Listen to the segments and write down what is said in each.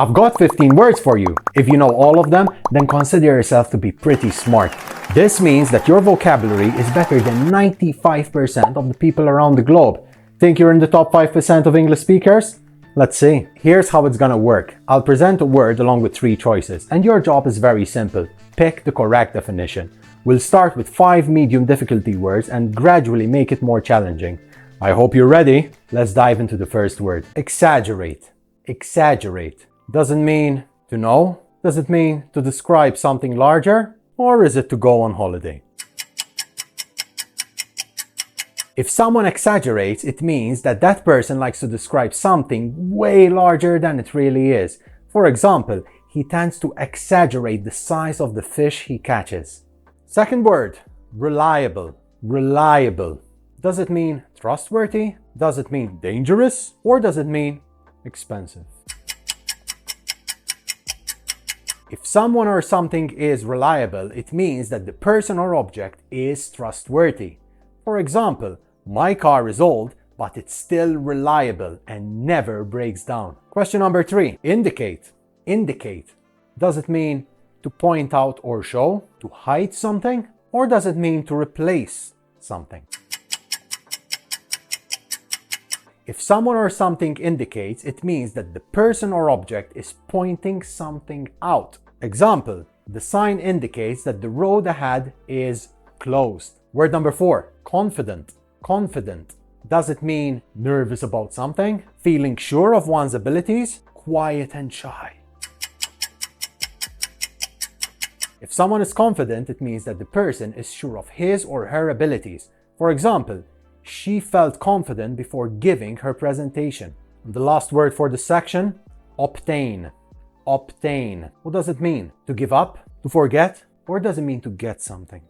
I've got 15 words for you. If you know all of them, then consider yourself to be pretty smart. This means that your vocabulary is better than 95% of the people around the globe. Think you're in the top 5% of English speakers? Let's see. Here's how it's gonna work. I'll present a word along with 3 choices, and your job is very simple. Pick the correct definition. We'll start with 5 medium difficulty words and gradually make it more challenging. I hope you're ready. Let's dive into the first word. Exaggerate. Exaggerate. Does it mean to know? Does it mean to describe something larger? Or is it to go on holiday? If someone exaggerates, it means that that person likes to describe something way larger than it really is. For example, he tends to exaggerate the size of the fish he catches. Second word, reliable. Reliable. Does it mean trustworthy? Does it mean dangerous? Or does it mean expensive? If someone or something is reliable, it means that the person or object is trustworthy. For example, my car is old, but it's still reliable and never breaks down. Question number 3. Indicate. Indicate. Does it mean to point out or show? To hide something? Or does it mean to replace something? If someone or something indicates, it means that the person or object is pointing something out. Example, the sign indicates that the road ahead is closed. Word number 4, confident. Confident. Does it mean nervous about something? Feeling sure of one's abilities? Quiet and shy. If someone is confident, it means that the person is sure of his or her abilities. For example, she felt confident before giving her presentation. And the last word for this section, obtain. Obtain. What does it mean? To give up? To forget? Or does it mean to get something?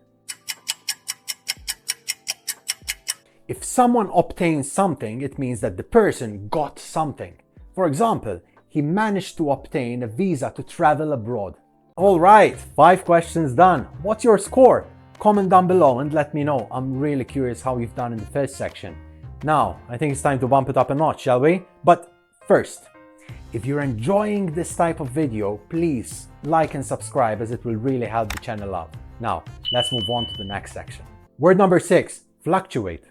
If someone obtains something, it means that the person got something. For example, he managed to obtain a visa to travel abroad. Alright, 5 questions done. What's your score? Comment down below and let me know. I'm really curious how you've done in the first section. Now, I think it's time to bump it up a notch, shall we? But first, if you're enjoying this type of video, please like and subscribe as it will really help the channel out. Now, let's move on to the next section. Word number 6, fluctuate.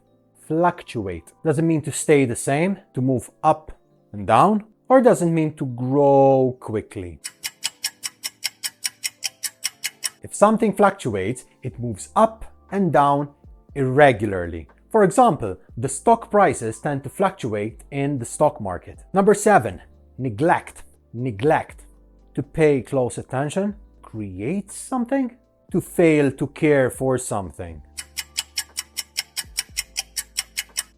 Fluctuate. Does it mean to stay the same, to move up and down, or does it mean to grow quickly? If something fluctuates, it moves up and down irregularly. For example, the stock prices tend to fluctuate in the stock market. Number 7, neglect. Neglect. To pay close attention, create something, to fail to care for something.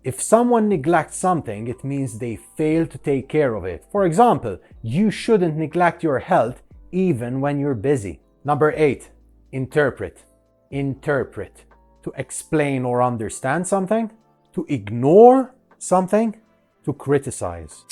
If someone neglects something, it means they fail to take care of it. For example, you shouldn't neglect your health even when you're busy. Number 8, interpret. Interpret. To explain or understand something, to ignore something, to criticize.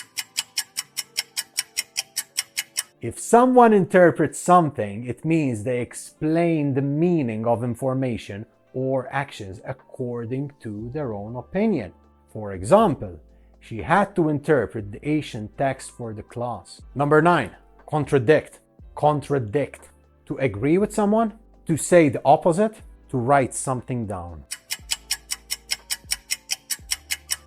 If someone interprets something, it means they explain the meaning of information or actions according to their own opinion. For example, she had to interpret the ancient text for the class. Number 9, contradict. Contradict. To agree with someone, to say the opposite, to write something down.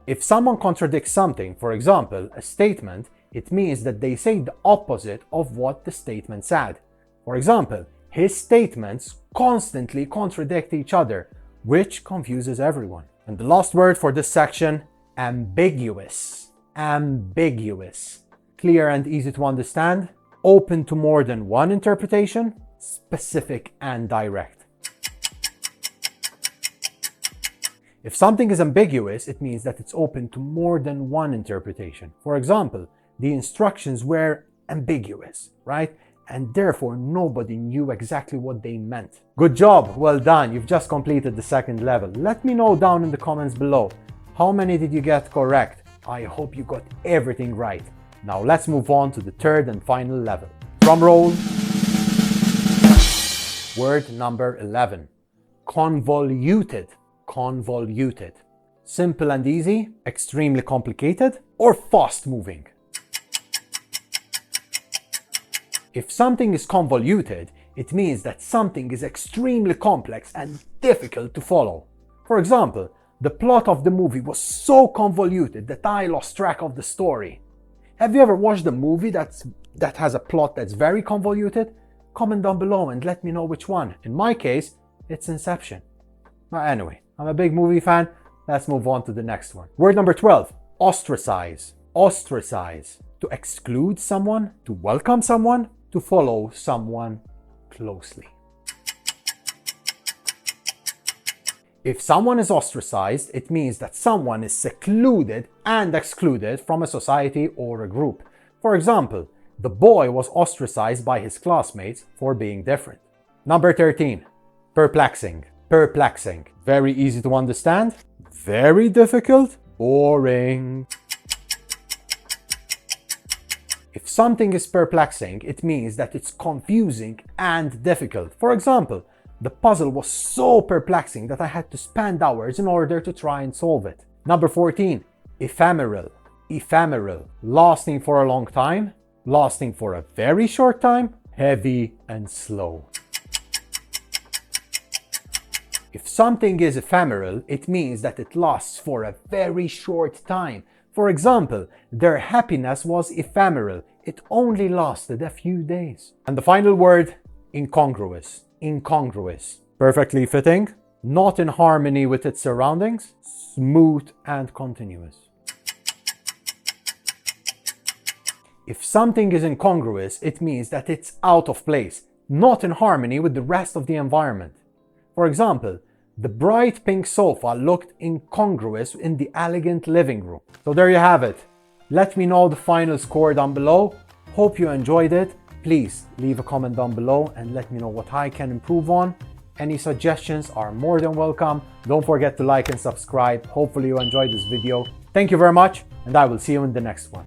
If someone contradicts something, for example, a statement, it means that they say the opposite of what the statement said. For example, his statements constantly contradict each other, which confuses everyone. And the last word for this section, ambiguous. Ambiguous. Clear and easy to understand, open to more than one interpretation, specific and direct. If something is ambiguous, it means that it's open to more than one interpretation. For example, the instructions were ambiguous, right? And therefore nobody knew exactly what they meant. Good job, well done, you've just completed the second level. Let me know down in the comments below, how many did you get correct? I hope you got everything right. Now let's move on to the third and final level. Drum roll. Word number 11, convoluted. Convoluted. Simple and easy, extremely complicated, or fast moving? If something is convoluted, it means that something is extremely complex and difficult to follow. For example, the plot of the movie was so convoluted that I lost track of the story. Have you ever watched a movie that has a plot that's very convoluted? Comment down below and let me know which one. In my case, it's Inception. Anyway, I'm a big movie fan. Let's move on to the next one. Word number 12, ostracize. Ostracize. To exclude someone, to welcome someone, to follow someone closely. If someone is ostracized, it means that someone is secluded and excluded from a society or a group. For example, the boy was ostracized by his classmates for being different. Number 13, perplexing. Perplexing. Very easy to understand, very difficult, boring. If something is perplexing, it means that it's confusing and difficult. For example, the puzzle was so perplexing that I had to spend hours in order to try and solve it. Number 14, ephemeral. Ephemeral. Lasting for a long time, lasting for a very short time, heavy and slow. If something is ephemeral, it means that it lasts for a very short time. For example, their happiness was ephemeral. It only lasted a few days. And the final word, incongruous. Incongruous. Perfectly fitting, not in harmony with its surroundings, smooth and continuous. If something is incongruous, it means that it's out of place, not in harmony with the rest of the environment. For example, the bright pink sofa looked incongruous in the elegant living room. So there you have it. Let me know the final score down below. Hope you enjoyed it. Please leave a comment down below and let me know what I can improve on. Any suggestions are more than welcome. Don't forget to like and subscribe. Hopefully you enjoyed this video. Thank you very much, and I will see you in the next one.